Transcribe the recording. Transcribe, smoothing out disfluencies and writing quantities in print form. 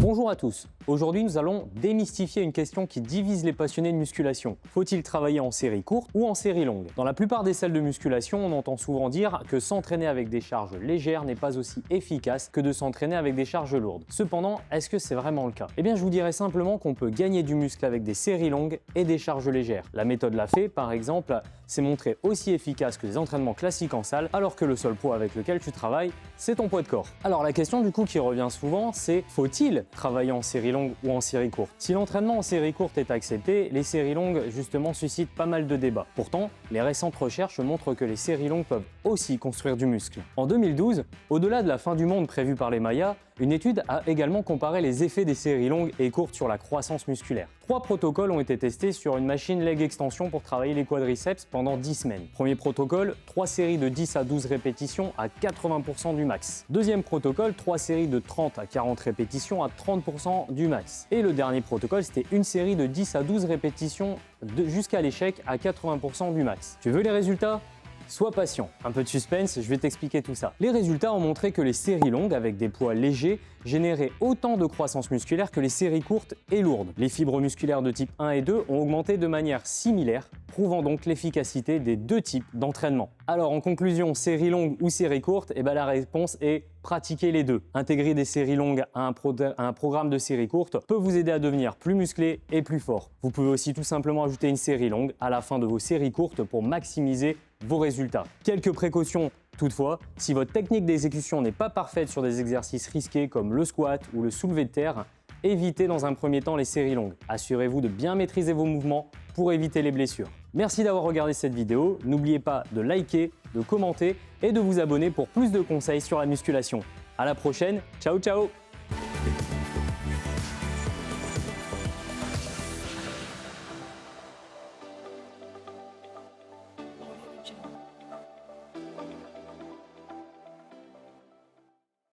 Bonjour à tous, aujourd'hui nous allons démystifier une question qui divise les passionnés de musculation. Faut-il travailler en série courte ou en série longue? Dans la plupart des salles de musculation, on entend souvent dire que s'entraîner avec des charges légères n'est pas aussi efficace que de s'entraîner avec des charges lourdes. Cependant, est-ce que c'est vraiment le cas? Eh bien je vous dirais simplement qu'on peut gagner du muscle avec des séries longues et des charges légères. La méthode Lafay, par exemple, s'est montrée aussi efficace que des entraînements classiques en salle, alors que le seul poids avec lequel tu travailles, c'est ton poids de corps. Alors la question du coup qui revient souvent, c'est faut-il travailler en série longue ou en série courte? Si l'entraînement en série courte est accepté, les séries longues justement suscitent pas mal de débats. Pourtant, les récentes recherches montrent que les séries longues peuvent aussi construire du muscle. En 2012, au-delà de la fin du monde prévue par les Mayas, une étude a également comparé les effets des séries longues et courtes sur la croissance musculaire. 3 protocoles ont été testés sur une machine leg extension pour travailler les quadriceps pendant 10 semaines. Premier protocole, 3 séries de 10 à 12 répétitions à 80% du max. Deuxième protocole, 3 séries de 30 à 40 répétitions à 30% du max. Et le dernier protocole, c'était une série de 10 à 12 répétitions jusqu'à l'échec à 80% du max. Tu veux les résultats ? Sois patient, un peu de suspense, je vais t'expliquer tout ça. Les résultats ont montré que les séries longues avec des poids légers généraient autant de croissance musculaire que les séries courtes et lourdes. Les fibres musculaires de type 1 et 2 ont augmenté de manière similaire, prouvant donc l'efficacité des deux types d'entraînement. Alors en conclusion, séries longues ou séries courtes, la réponse est pratiquer les deux. Intégrer des séries longues à un programme de séries courtes peut vous aider à devenir plus musclé et plus fort. Vous pouvez aussi tout simplement ajouter une série longue à la fin de vos séries courtes pour maximiser vos résultats. Quelques précautions toutefois, si votre technique d'exécution n'est pas parfaite sur des exercices risqués comme le squat ou le soulevé de terre, évitez dans un premier temps les séries longues. Assurez-vous de bien maîtriser vos mouvements pour éviter les blessures. Merci d'avoir regardé cette vidéo. N'oubliez pas de liker, de commenter et de vous abonner pour plus de conseils sur la musculation. À la prochaine, ciao ciao!